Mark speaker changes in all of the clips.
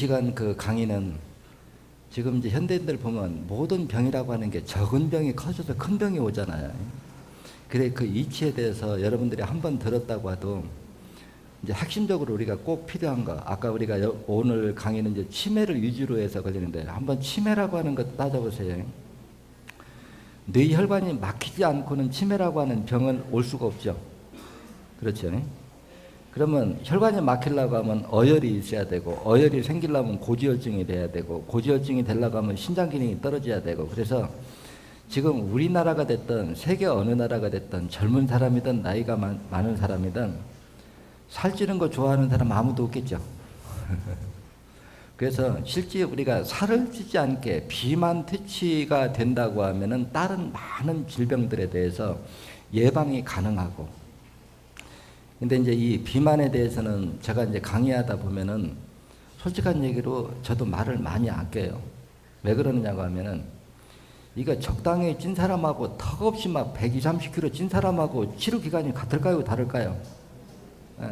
Speaker 1: 시간 그 강의는 지금 이제 현대인들 보면 모든 병이라고 하는 게 적은 병이 커져서 큰 병이 오잖아요. 그래 그 이치에 대해서 여러분들이 한번 들었다고 해도 이제 핵심적으로 우리가 꼭 필요한 거, 아까 우리가 오늘 강의는 이제 치매를 위주로 해서 걸리는데 한번 치매라고 하는 것 따져보세요. 뇌혈관이 막히지 않고는 치매라고 하는 병은 올 수가 없죠. 그렇죠. 그러면 혈관이 막히려고 하면 어혈이 있어야 되고, 어혈이 생기려면 고지혈증이 돼야 되고, 고지혈증이 되려고 하면 신장 기능이 떨어져야 되고. 그래서 지금 우리나라가 됐든 세계 어느 나라가 됐든 젊은 사람이든 나이가 많은 사람이든 살찌는 거 좋아하는 사람 아무도 없겠죠. 그래서 실제 우리가 살을 찌지 않게 비만 퇴치가 된다고 하면은 다른 많은 질병들에 대해서 예방이 가능하고. 근데 이제 이 비만에 대해서는 제가 이제 강의하다 보면은 솔직한 얘기로 저도 말을 많이 아껴요. 왜 그러느냐고 하면은 이거 적당히 찐 사람하고 턱없이 막 120, 30kg 찐 사람하고 치료 기간이 같을까요? 다를까요? 예.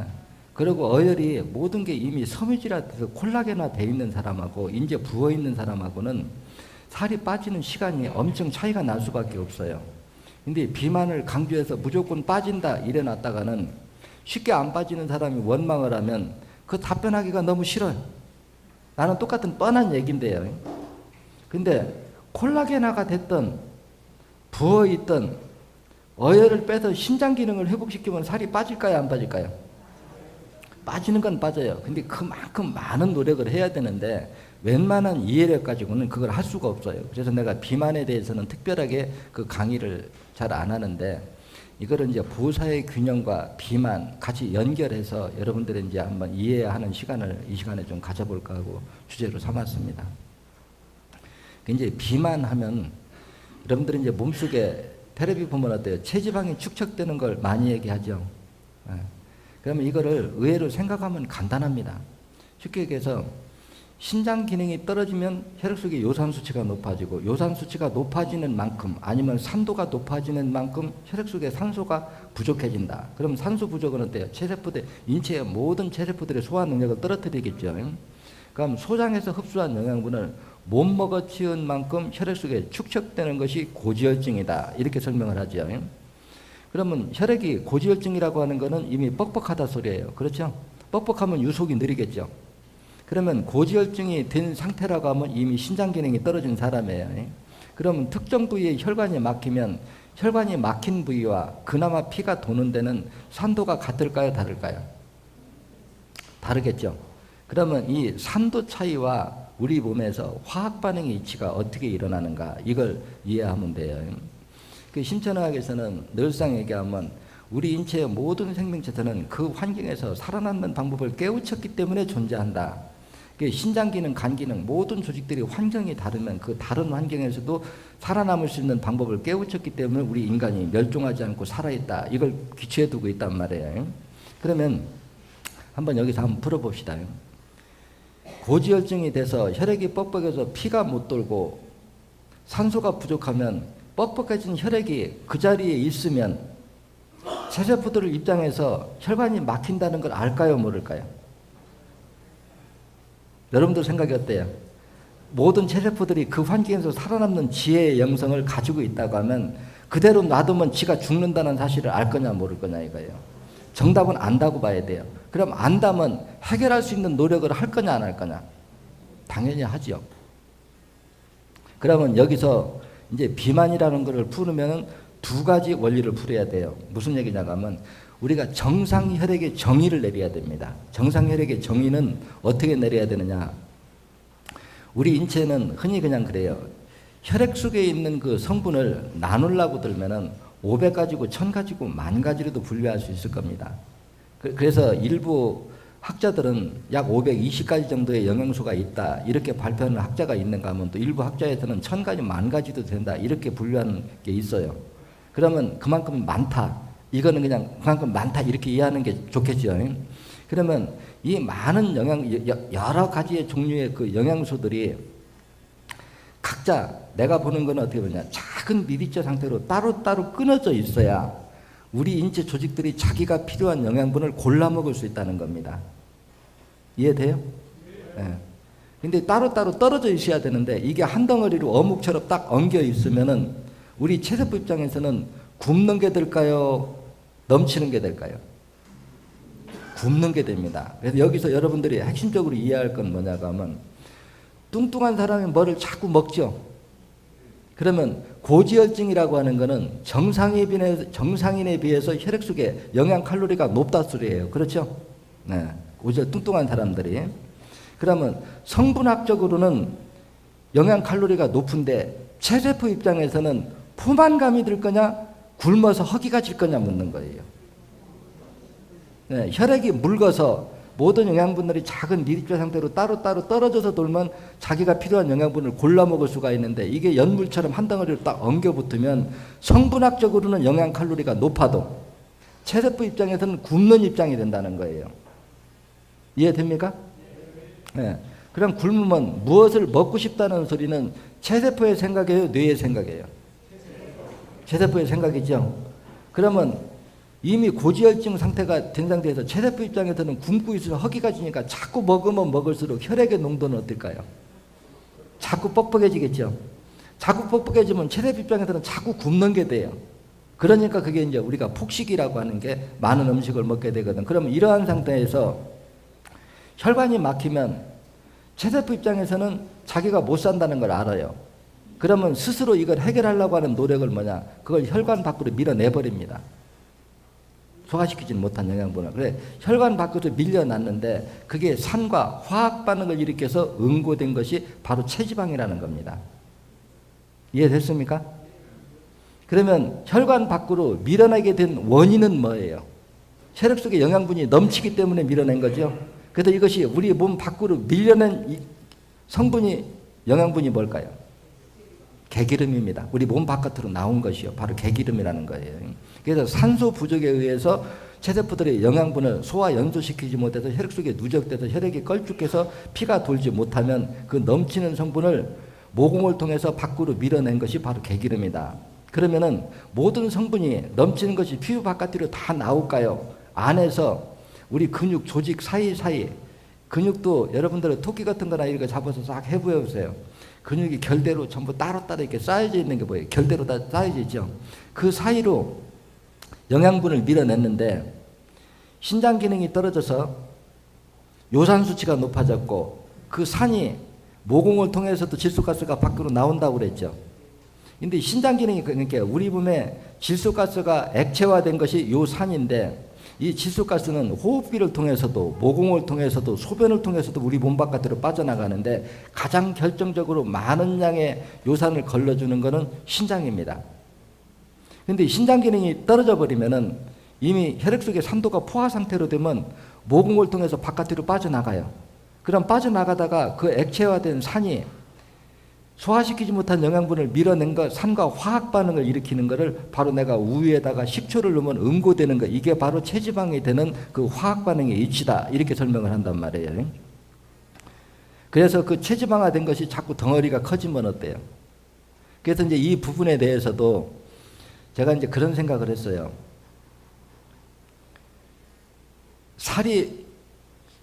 Speaker 1: 그리고 어혈이 모든 게 이미 섬유질화돼서 콜라겐화 돼 있는 사람하고 이제 부어 있는 사람하고는 살이 빠지는 시간이 엄청 차이가 날 수밖에 없어요. 근데 비만을 강조해서 무조건 빠진다 이래 놨다가는 쉽게 안 빠지는 사람이 원망을 하면 그 답변하기가 너무 싫어요. 나는 똑같은 뻔한 얘기인데요. 근데 콜라겐화가 됐든 부어있든 어혈을 빼서 신장 기능을 회복시키면 살이 빠질까요? 안 빠질까요? 빠지는 건 빠져요. 근데 그만큼 많은 노력을 해야 되는데 웬만한 이해력 가지고는 그걸 할 수가 없어요. 그래서 내가 비만에 대해서는 특별하게 그 강의를 잘 안 하는데 이거를 이제 부사의 균형과 비만 같이 연결해서 여러분들이 이제 한번 이해하는 시간을 이 시간에 좀 가져볼까 하고 주제로 삼았습니다. 이제 비만하면 여러분들이 이제 몸속에 텔레비 보면 어때요? 체지방이 축적되는 걸 많이 얘기하죠. 그러면 이거를 의외로 생각하면 간단합니다. 쉽게 얘기해서 신장 기능이 떨어지면 혈액 속의 요산 수치가 높아지고 요산 수치가 높아지는 만큼 아니면 산도가 높아지는 만큼 혈액 속에 산소가 부족해진다. 그럼 산소 부족은 어때요? 체세포들, 인체의 모든 체세포들의 소화 능력을 떨어뜨리겠죠. 그럼 소장에서 흡수한 영양분을 못 먹어 치운 만큼 혈액 속에 축적되는 것이 고지혈증이다. 이렇게 설명을 하죠. 그러면 혈액이 고지혈증이라고 하는 것은 이미 뻑뻑하다 소리예요. 그렇죠? 뻑뻑하면 유속이 느리겠죠. 그러면 고지혈증이 된 상태라고 하면 이미 신장 기능이 떨어진 사람이에요. 그러면 특정 부위에 혈관이 막히면 혈관이 막힌 부위와 그나마 피가 도는 데는 산도가 같을까요? 다를까요? 다르겠죠. 그러면 이 산도 차이와 우리 몸에서 화학 반응의 이치가 어떻게 일어나는가 이걸 이해하면 돼요. 그 신천학에서는 늘상 얘기하면 우리 인체의 모든 생명체들은 그 환경에서 살아남는 방법을 깨우쳤기 때문에 존재한다. 신장 기능, 간 기능 모든 조직들이 환경이 다르면 그 다른 환경에서도 살아남을 수 있는 방법을 깨우쳤기 때문에 우리 인간이 멸종하지 않고 살아있다. 이걸 기초에 두고 있단 말이에요. 그러면 한번 여기서 한번 풀어봅시다. 고지혈증이 돼서 혈액이 뻑뻑해서 피가 못 돌고 산소가 부족하면 뻑뻑해진 혈액이 그 자리에 있으면 체세포들 입장에서 혈관이 막힌다는 걸 알까요? 모를까요? 여러분들 생각이 어때요? 모든 체세포들이 그 환경에서 살아남는 지혜의 영성을 가지고 있다고 하면 그대로 놔두면 지가 죽는다는 사실을 알 거냐 모를 거냐 이거예요. 정답은 안다고 봐야 돼요. 그럼 안다면 해결할 수 있는 노력을 할 거냐 안 할 거냐? 당연히 하죠. 그러면 여기서 이제 비만이라는 것을 풀으면 두 가지 원리를 풀어야 돼요. 무슨 얘기냐고 하면 우리가 정상 혈액의 정의를 내려야 됩니다. 정상 혈액의 정의는 어떻게 내려야 되느냐? 우리 인체는 흔히 그냥 그래요. 혈액 속에 있는 그 성분을 나누려고 들면은 500가지고 1000가지고 10,000가지로도 분류할 수 있을 겁니다. 그래서 일부 학자들은 약 520가지 정도의 영양소가 있다 이렇게 발표하는 학자가 있는가 하면 또 일부 학자에서는 1000가지, 10,000가지도 된다 이렇게 분류하는 게 있어요. 그러면 그만큼 많다. 이거는 그냥 그만큼 많다 이렇게 이해하는 게 좋겠죠. 그러면 이 많은 여러 가지의 종류의 그 영양소들이 각자 내가 보는 건 어떻게 보냐. 작은 미리처 상태로 따로따로 끊어져 있어야 우리 인체 조직들이 자기가 필요한 영양분을 골라 먹을 수 있다는 겁니다. 이해돼요? 네. 근데 따로따로 떨어져 있어야 되는데 이게 한 덩어리로 어묵처럼 딱 엉겨 있으면은 우리 체세포 입장에서는 굶는 게 될까요? 넘치는 게 될까요? 굶는 게 됩니다. 그래서 여기서 여러분들이 핵심적으로 이해할 건 뭐냐고 하면 뚱뚱한 사람이 뭐를 자꾸 먹죠. 그러면 고지혈증이라고 하는 거는 정상인에 비해서 혈액 속에 영양 칼로리가 높다 소리예요. 그렇죠? 네. 고지혈 뚱뚱한 사람들이. 그러면 성분학적으로는 영양 칼로리가 높은데 체세포 입장에서는 포만감이 들 거냐 굶어서 허기가 질 거냐 묻는 거예요. 네, 혈액이 묽어서 모든 영양분들이 작은 미립자 상태로 따로따로 떨어져서 돌면 자기가 필요한 영양분을 골라 먹을 수가 있는데 이게 연물처럼 한 덩어리로 딱 엉겨 붙으면 성분학적으로는 영양 칼로리가 높아도 체세포 입장에서는 굶는 입장이 된다는 거예요. 이해됩니까? 네. 그럼 굶으면 무엇을 먹고 싶다는 소리는 체세포의 생각이에요? 뇌의 생각이에요? 체세포의 생각이죠. 그러면 이미 고지혈증 상태가 된 상태에서 체세포 입장에서는 굶고 있으면 허기가 지니까 자꾸 먹으면 먹을수록 혈액의 농도는 어떨까요? 자꾸 뻑뻑해지겠죠. 자꾸 뻑뻑해지면 체세포 입장에서는 자꾸 굶는 게 돼요. 그러니까 그게 이제 우리가 폭식이라고 하는 게 많은 음식을 먹게 되거든. 그러면 이러한 상태에서 혈관이 막히면 체세포 입장에서는 자기가 못 산다는 걸 알아요. 그러면 스스로 이걸 해결하려고 하는 노력을 뭐냐? 그걸 혈관 밖으로 밀어내버립니다. 소화시키지는 못한 영양분을. 그래 혈관 밖으로 밀려났는데 그게 산과 화학 반응을 일으켜서 응고된 것이 바로 체지방이라는 겁니다. 이해됐습니까? 그러면 혈관 밖으로 밀어내게 된 원인은 뭐예요? 혈액 속에 영양분이 넘치기 때문에 밀어낸 거죠. 그래서 이것이 우리 몸 밖으로 밀려낸 이 성분이 영양분이 뭘까요? 개기름입니다. 우리 몸 바깥으로 나온 것이요. 바로 개기름이라는 거예요. 그래서 산소 부족에 의해서 체세포들의 영양분을 소화 연소시키지 못해서 혈액 속에 누적돼서 혈액이 걸쭉해서 피가 돌지 못하면 그 넘치는 성분을 모공을 통해서 밖으로 밀어낸 것이 바로 개기름이다. 그러면은 모든 성분이 넘치는 것이 피부 바깥으로 다 나올까요? 안에서 우리 근육 조직 사이사이 근육도 여러분들은 토끼 같은 거나 이렇게 잡아서 싹 해부해 보세요. 근육이 결대로 전부 따로따로 이렇게 쌓여져 있는 게 보여요. 결대로 다 쌓여져 있죠. 그 사이로 영양분을 밀어냈는데 신장 기능이 떨어져서 요산 수치가 높아졌고 그 산이 모공을 통해서도 질소가스가 밖으로 나온다고 그랬죠. 근데 신장 기능이 그러니까 우리 몸에 질소가스가 액체화된 것이 요 산인데 이 질소가스는 호흡기를 통해서도 모공을 통해서도 소변을 통해서도 우리 몸 바깥으로 빠져나가는데 가장 결정적으로 많은 양의 요산을 걸러주는 것은 신장입니다. 그런데 신장 기능이 떨어져 버리면은 이미 혈액 속에 산도가 포화 상태로 되면 모공을 통해서 바깥으로 빠져나가요. 그럼 빠져나가다가 그 액체화된 산이 소화시키지 못한 영양분을 밀어낸 것, 산과 화학 반응을 일으키는 것을 바로 내가 우유에다가 식초를 넣으면 응고되는 것, 이게 바로 체지방이 되는 그 화학 반응의 이치다. 이렇게 설명을 한단 말이에요. 그래서 그 체지방화된 것이 자꾸 덩어리가 커지면 어때요? 그래서 이제 이 부분에 대해서도 제가 이제 그런 생각을 했어요. 살이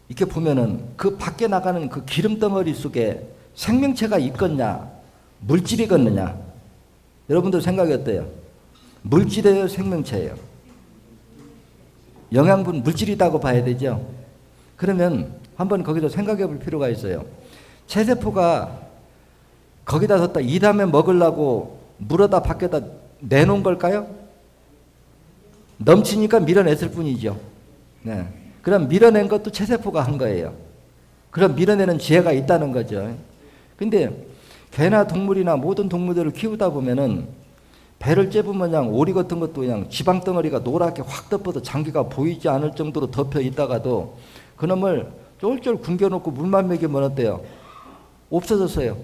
Speaker 1: 이렇게 보면은 그 밖에 나가는 그 기름 덩어리 속에 생명체가 있겠냐, 물질이 있겠느냐? 여러분들 생각이 어때요? 물질이에요, 생명체예요? 영양분 물질이라고 봐야 되죠? 그러면 한번 거기서 생각해 볼 필요가 있어요. 체세포가 거기다 뒀다 이 다음에 먹으려고 물어다 밖에다 내놓은 걸까요? 넘치니까 밀어냈을 뿐이죠. 네. 그럼 밀어낸 것도 체세포가 한 거예요. 그럼 밀어내는 지혜가 있다는 거죠. 근데 개나 동물이나 모든 동물들을 키우다 보면은 배를 째보면 그냥 오리 같은 것도 그냥 지방 덩어리가 노랗게 확 덮어서 장기가 보이지 않을 정도로 덮여 있다가도 그놈을 쫄쫄 굶겨놓고 물만 먹이면 어때요? 없어졌어요.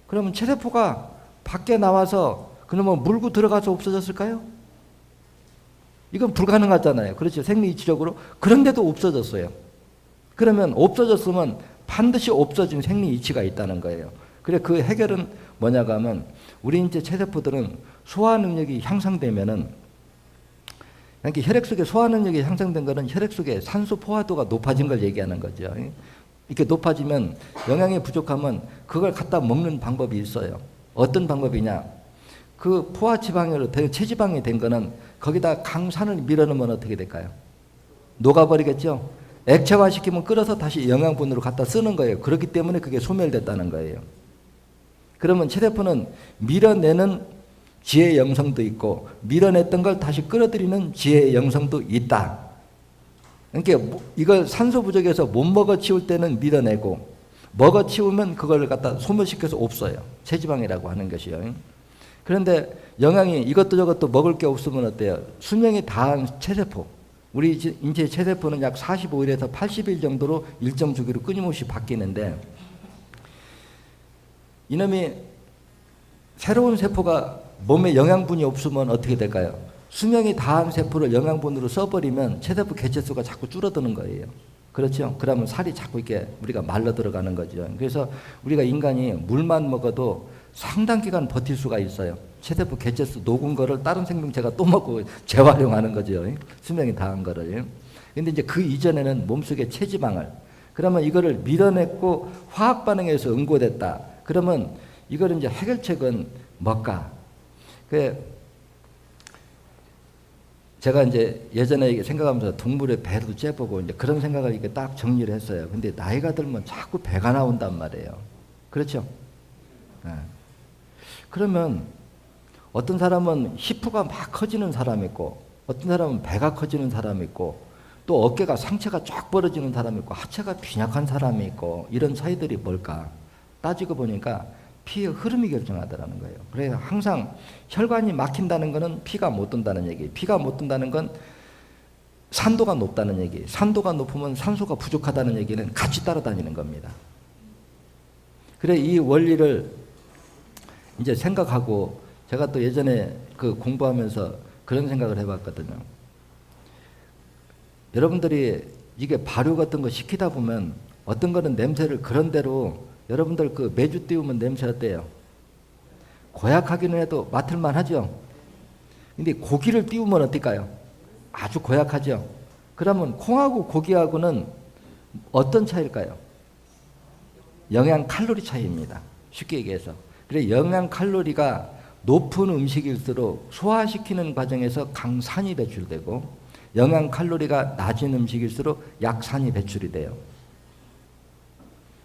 Speaker 1: 그러면 체세포가 밖에 나와서 그놈을 물고 들어가서 없어졌을까요? 이건 불가능하잖아요. 그렇죠. 생리이치적으로. 그런데도 없어졌어요. 그러면 없어졌으면 반드시 없어진 생리이치가 있다는 거예요. 그래 그 해결은 뭐냐고 하면 우리 이제 체세포들은 소화 능력이 향상되면은 그러니까 혈액 속에 소화 능력이 향상된 거는 혈액 속에 산소 포화도가 높아진 걸 얘기하는 거죠. 이렇게 높아지면 영양이 부족하면 그걸 갖다 먹는 방법이 있어요. 어떤 방법이냐? 그 포화지방으로 된 체지방이 된 거는 거기다 강산을 밀어넣으면 어떻게 될까요? 녹아버리겠죠? 액체화시키면 끓여서 다시 영양분으로 갖다 쓰는 거예요. 그렇기 때문에 그게 소멸됐다는 거예요. 그러면 체세포는 밀어내는 지혜의 영성도 있고 밀어냈던 걸 다시 끌어들이는 지혜의 영성도 있다. 그러니까 이걸 산소 부족해서 못 먹어 치울 때는 밀어내고 먹어 치우면 그걸 갖다 소멸시켜서 없어요. 체지방이라고 하는 것이요. 그런데 영양이 이것도 저것도 먹을 게 없으면 어때요? 수명이 다한 체세포, 우리 인체 체세포는 약 45일에서 80일 정도로 일정 주기로 끊임없이 바뀌는데 이놈이 새로운 세포가 몸에 영양분이 없으면 어떻게 될까요? 수명이 다한 세포를 영양분으로 써버리면 체세포 개체수가 자꾸 줄어드는 거예요. 그렇죠? 그러면 살이 자꾸 이렇게 우리가 말라 들어가는 거죠. 그래서 우리가 인간이 물만 먹어도 상당 기간 버틸 수가 있어요. 체세포 개체수 녹은 거를 다른 생명체가 또 먹고 재활용하는 거죠. 수명이 다한 거를. 근데 이제 그 이전에는 몸속에 체지방을, 그러면 이거를 밀어냈고 화학 반응에서 응고됐다. 그러면 이걸 이제 해결책은 뭘까? 제가 이제 예전에 생각하면서 동물의 배도 째보고 이제 그런 생각을 이렇게 딱 정리를 했어요. 근데 나이가 들면 자꾸 배가 나온단 말이에요. 그렇죠? 네. 그러면 어떤 사람은 히프가 막 커지는 사람이 있고 어떤 사람은 배가 커지는 사람이 있고 또 어깨가 상체가 쫙 벌어지는 사람이 있고 하체가 빈약한 사람이 있고 이런 차이들이 뭘까? 따지고 보니까 피의 흐름이 결정하더라는 거예요. 그래서 항상 혈관이 막힌다는 것은 피가 못 돈다는 얘기. 피가 못 돈다는 건 산도가 높다는 얘기. 산도가 높으면 산소가 부족하다는 얘기는 같이 따라다니는 겁니다. 그래 이 원리를 이제 생각하고 제가 또 예전에 그 공부하면서 그런 생각을 해봤거든요. 여러분들이 이게 발효 같은 거 시키다 보면 어떤 거는 냄새를 그런 대로 여러분들 그 매주 띄우면 냄새 어때요? 고약하기는 해도 맡을만 하죠. 근데 고기를 띄우면 어떨까요? 아주 고약하죠. 그러면 콩하고 고기하고는 어떤 차이일까요? 영양 칼로리 차이입니다. 쉽게 얘기해서. 그래 영양 칼로리가 높은 음식일수록 소화시키는 과정에서 강산이 배출되고 영양 칼로리가 낮은 음식일수록 약산이 배출이 돼요.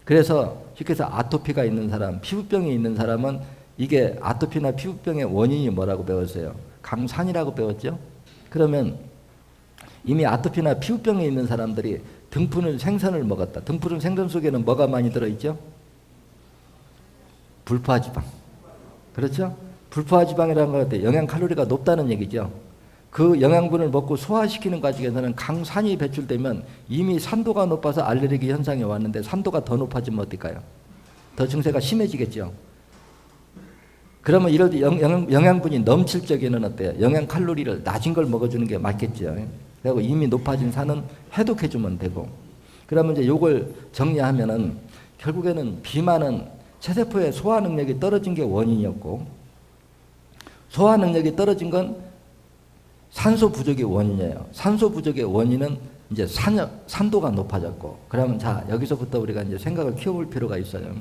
Speaker 1: 그래서 쉽게 해서 아토피가 있는 사람, 피부병이 있는 사람은 이게 아토피나 피부병의 원인이 뭐라고 배웠어요? 강산이라고 배웠죠? 그러면 이미 아토피나 피부병이 있는 사람들이 등푸른 생선을 먹었다. 등푸른 생선 속에는 뭐가 많이 들어있죠? 불포화지방. 그렇죠? 불포화지방이라는 건 영양 칼로리가 높다는 얘기죠. 그 영양분을 먹고 소화시키는 과정에서는 강산이 배출되면 이미 산도가 높아서 알레르기 현상이 왔는데 산도가 더 높아지면 어떨까요? 더 증세가 심해지겠죠. 그러면 이럴 때 영양분이 넘칠 적에는 어때요? 영양 칼로리를 낮은 걸 먹어주는 게 맞겠죠. 그리고 이미 높아진 산은 해독해주면 되고. 그러면 이제 요걸 정리하면은 결국에는 비만은 체세포의 소화 능력이 떨어진 게 원인이었고 소화 능력이 떨어진 건 산소 부족의 원인이에요. 산소 부족의 원인은 이제 산도가 높아졌고, 그러면 자, 여기서부터 우리가 이제 생각을 키워볼 필요가 있어요.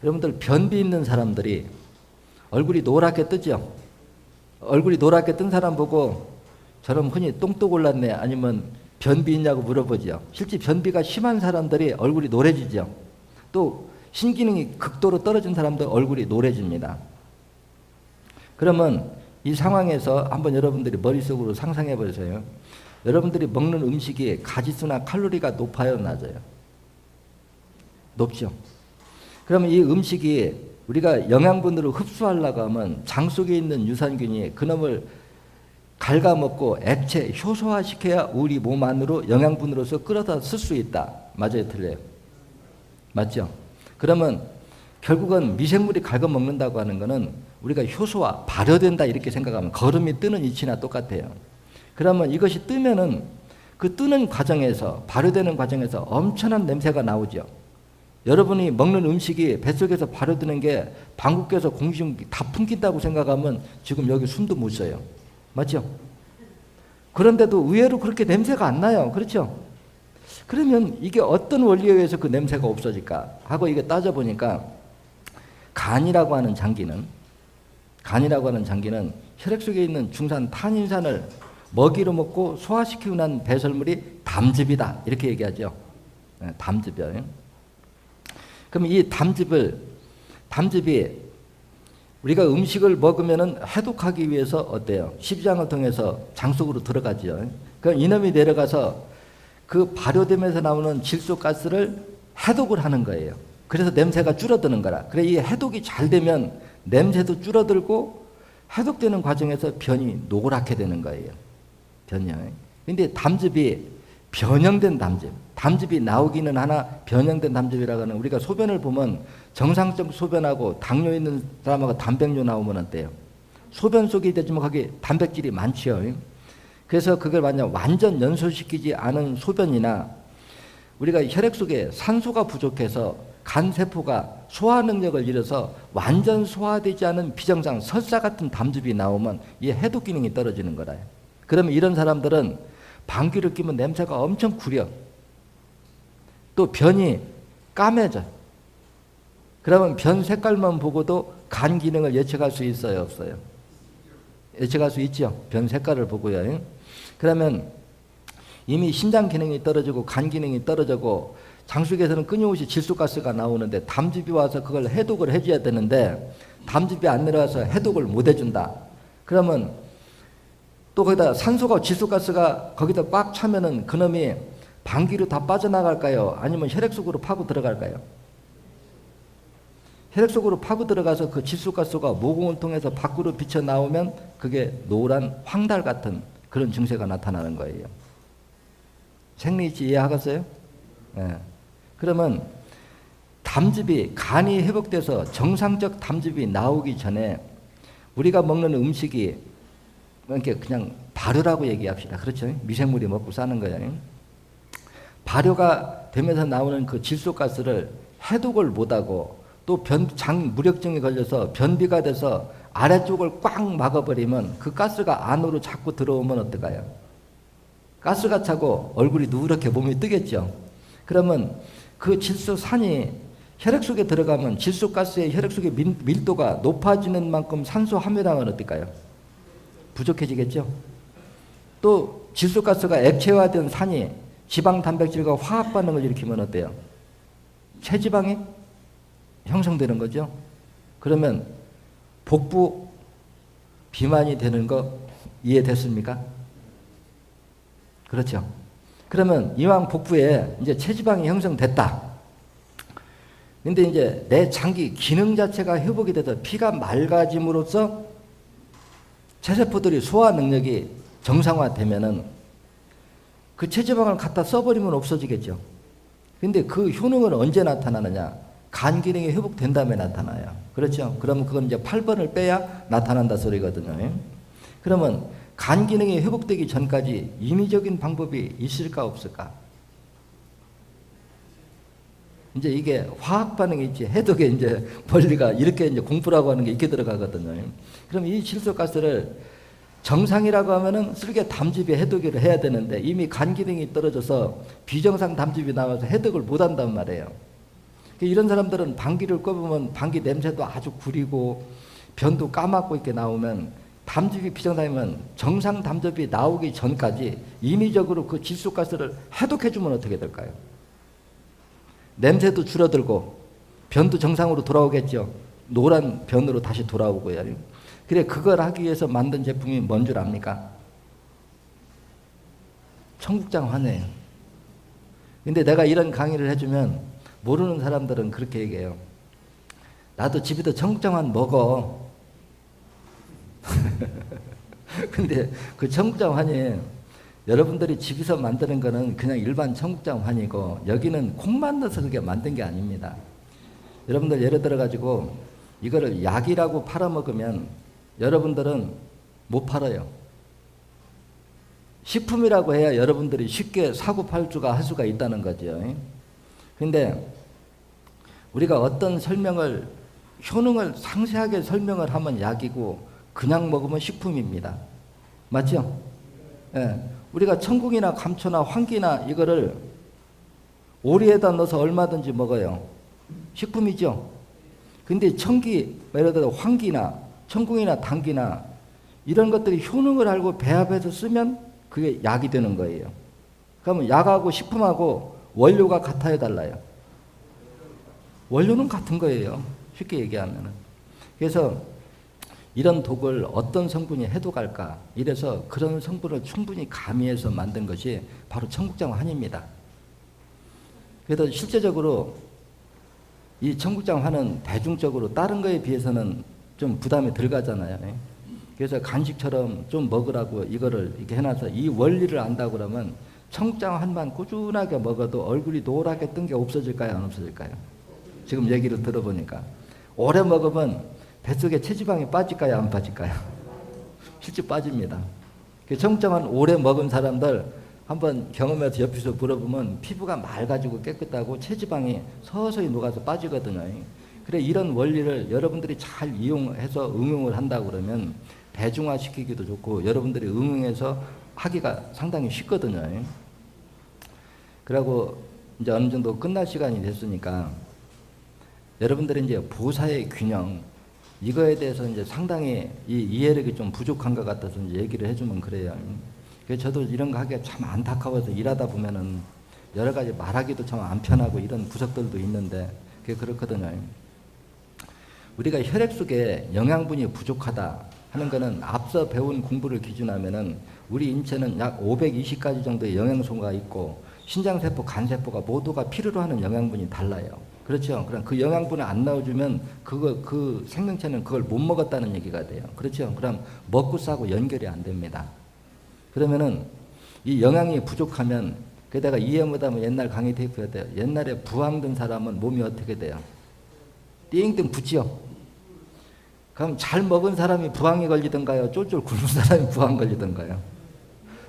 Speaker 1: 여러분들 변비 있는 사람들이 얼굴이 노랗게 뜨죠? 얼굴이 노랗게 뜬 사람 보고 저런 흔히 똥도 골랐네 아니면 변비 있냐고 물어보죠. 실제 변비가 심한 사람들이 얼굴이 노래지죠. 또 신기능이 극도로 떨어진 사람들 얼굴이 노래집니다. 그러면 이 상황에서 한번 여러분들이 머릿속으로 상상해 보세요. 여러분들이 먹는 음식이 가지수나 칼로리가 높아요, 낮아요? 높죠. 그러면 이 음식이 우리가 영양분으로 흡수하려고 하면 장 속에 있는 유산균이 그놈을 갉아먹고 액체 효소화시켜야 우리 몸 안으로 영양분으로서 끌어다 쓸 수 있다. 맞아요, 틀려요? 맞죠? 그러면 결국은 미생물이 갉아먹는다고 하는 것은 우리가 효소화, 발효된다 이렇게 생각하면 거름이 뜨는 이치나 똑같아요. 그러면 이것이 뜨면은 그 뜨는 과정에서 발효되는 과정에서 엄청난 냄새가 나오죠. 여러분이 먹는 음식이 뱃속에서 발효되는 게 방귀 껴서 공기 중 다 풍긴다고 생각하면 지금 여기 숨도 못 쉬어요. 맞죠? 그런데도 의외로 그렇게 냄새가 안 나요. 그렇죠? 그러면 이게 어떤 원리에 의해서 그 냄새가 없어질까 하고 이게 따져보니까 간이라고 하는 장기는 혈액 속에 있는 중산 탄인산을 먹이로 먹고 소화시키고 난 배설물이 담즙이다 이렇게 얘기하죠. 담즙이요. 그럼 이 담즙이 우리가 음식을 먹으면은 해독하기 위해서 어때요? 십장을 통해서 장 속으로 들어가죠. 그럼 이놈이 내려가서 그 발효되면서 나오는 질소가스를 해독을 하는 거예요. 그래서 냄새가 줄어드는 거라. 그래 이 해독이 잘 되면 냄새도 줄어들고 해독되는 과정에서 변이 노랗게 되는 거예요. 변형. 근데 담즙이 변형된 담즙이 나오기는 하나 변형된 담즙이라고 하는 우리가 소변을 보면 정상적 소변하고 당뇨 있는 사람하고 단백뇨 나오면 어때요? 소변 속이 되지만 거기 단백질이 많지요. 그래서 그걸 만약 완전 연소시키지 않은 소변이나 우리가 혈액 속에 산소가 부족해서 간 세포가 소화 능력을 잃어서 완전 소화되지 않은 비정상 설사 같은 담즙이 나오면 이 해독 기능이 떨어지는 거라요. 그러면 이런 사람들은 방귀를 뀌면 냄새가 엄청 구려. 또 변이 까매져. 그러면 변 색깔만 보고도 간 기능을 예측할 수 있어요, 없어요? 예측할 수 있죠. 변 색깔을 보고요. 그러면 이미 신장 기능이 떨어지고 간 기능이 떨어지고 장속에서는 끊임없이 질소가스가 나오는데 담즙이 와서 그걸 해독을 해줘야 되는데 담즙이 안 내려와서 해독을 못 해준다. 그러면 또 거기다 산소가 질소가스가 거기다 꽉 차면은 그놈이 방귀로 다 빠져나갈까요? 아니면 혈액 속으로 파고 들어갈까요? 혈액 속으로 파고 들어가서 그 질소가스가 모공을 통해서 밖으로 비쳐 나오면 그게 노란 황달 같은 그런 증세가 나타나는 거예요. 생리치 이해하겠어요? 네. 그러면 담즙이 간이 회복돼서 정상적 담즙이 나오기 전에 우리가 먹는 음식이 이렇게 그냥 발효라고 얘기합시다. 그렇죠? 미생물이 먹고 사는 거예요. 발효가 되면서 나오는 그 질소가스를 해독을 못하고 또 장 무력증이 걸려서 변비가 돼서 아래쪽을 꽉 막아버리면 그 가스가 안으로 자꾸 들어오면 어떨까요? 가스가 차고 얼굴이 누렇게 몸이 뜨겠죠. 그러면 그 질소산이 혈액 속에 들어가면 질소가스의 혈액 속의 밀도가 높아지는 만큼 산소 함유량은 어떨까요? 부족해지겠죠. 또 질소가스가 액체화된 산이 지방 단백질과 화학 반응을 일으키면 어때요? 체지방이 형성되는 거죠. 그러면 복부 비만이 되는 거 이해됐습니까? 그렇죠. 그러면 이왕 복부에 이제 체지방이 형성됐다. 근데 이제 내 장기 기능 자체가 회복이 돼서 피가 맑아짐으로써 체세포들이 소화 능력이 정상화되면은 그 체지방을 갖다 써버리면 없어지겠죠. 근데 그 효능은 언제 나타나느냐? 간 기능이 회복된 다음에 나타나요. 그렇죠? 그러면 그건 이제 8번을 빼야 나타난다 소리거든요. 그러면 간 기능이 회복되기 전까지 인위적인 방법이 있을까 없을까? 이제 이게 화학 반응이 있지 해독에 이제 원리가 이렇게 이제 공부라고 하는 게 이렇게 들어가거든요. 그럼 이 질소가스를 정상이라고 하면은 쓸개 담즙이 해독을 해야 되는데 이미 간 기능이 떨어져서 비정상 담즙이 나와서 해독을 못 한단 말이에요. 이런 사람들은 방귀를 꿔보면 방귀 냄새도 아주 구리고 변도 까맣고 이렇게 나오면 담즙이 비정상이면 정상 담즙이 나오기 전까지 인위적으로 그 질소가스를 해독해주면 어떻게 될까요? 냄새도 줄어들고 변도 정상으로 돌아오겠죠. 노란 변으로 다시 돌아오고요. 그래 그걸 하기 위해서 만든 제품이 뭔 줄 압니까? 청국장 환해요. 근데 내가 이런 강의를 해주면 모르는 사람들은 그렇게 얘기해요. 나도 집에서 청국장 환 먹어. 근데 그 청국장 환이 여러분들이 집에서 만드는 거는 그냥 일반 청국장 환이고 여기는 콩만 넣어서 그게 만든 게 아닙니다. 여러분들 예를 들어 가지고 이거를 약이라고 팔아먹으면 여러분들은 못 팔아요. 식품이라고 해야 여러분들이 쉽게 사고 팔주가 할 수가 있다는 거죠. 근데 우리가 어떤 설명을 효능을 상세하게 설명을 하면 약이고 그냥 먹으면 식품입니다. 맞죠? 예. 우리가 청국이나 감초나 황기나 이거를 오리에다 넣어서 얼마든지 먹어요. 식품이죠. 근데 청기, 예를 들어 황기나 청궁이나 당기나 이런 것들이 효능을 알고 배합해서 쓰면 그게 약이 되는 거예요. 그러면 약하고 식품하고 원료가 같아요, 달라요? 원료는 같은 거예요. 쉽게 얘기하면은. 그래서 이런 독을 어떤 성분이 해독할까? 이래서 그런 성분을 충분히 가미해서 만든 것이 바로 청국장환입니다. 그래서 실제적으로 이 청국장환은 대중적으로 다른 거에 비해서는 좀 부담이 덜 가잖아요. 그래서 간식처럼 좀 먹으라고 이거를 이렇게 해놔서 이 원리를 안다고 그러면 청국장환만 꾸준하게 먹어도 얼굴이 노랗게 뜬 게 없어질까요? 안 없어질까요? 지금 얘기를 들어보니까. 오래 먹으면 뱃속에 체지방이 빠질까요? 안 빠질까요? 실제 빠집니다. 청국장환 오래 먹은 사람들 한번 경험해서 옆에서 물어보면 피부가 맑아지고 깨끗하고 체지방이 서서히 녹아서 빠지거든요. 그래 이런 원리를 여러분들이 잘 이용해서 응용을 한다고 그러면 대중화시키기도 좋고 여러분들이 응용해서 하기가 상당히 쉽거든요. 그리고 이제 어느 정도 끝날 시간이 됐으니까 여러분들이 이제 보사의 균형 이거에 대해서 이제 상당히 이 이해력이 좀 부족한 것 같아서 이제 얘기를 해주면 그래요. 그래서 저도 이런 거 하기가 참 안타까워서 일하다 보면은 여러 가지 말하기도 참 안 편하고 이런 구석들도 있는데 그게 그렇거든요. 우리가 혈액 속에 영양분이 부족하다 하는 거는 앞서 배운 공부를 기준하면은 우리 인체는 약 520가지 정도의 영양소가 있고 신장세포, 간세포가 모두가 필요로 하는 영양분이 달라요. 그렇죠. 그럼 그 영양분을 안 넣어주면 그 생명체는 그걸 못 먹었다는 얘기가 돼요. 그렇죠. 그럼 먹고 싸고 연결이 안 됩니다. 그러면은 이 영양이 부족하면 게다가 이해 못하면 옛날 강의 테이프에 돼요. 옛날에 부항 든 사람은 몸이 어떻게 돼요? 띵띵 붙죠. 그럼 잘 먹은 사람이 부항이 걸리던가요? 쫄쫄 굶은 사람이 부항 걸리던가요?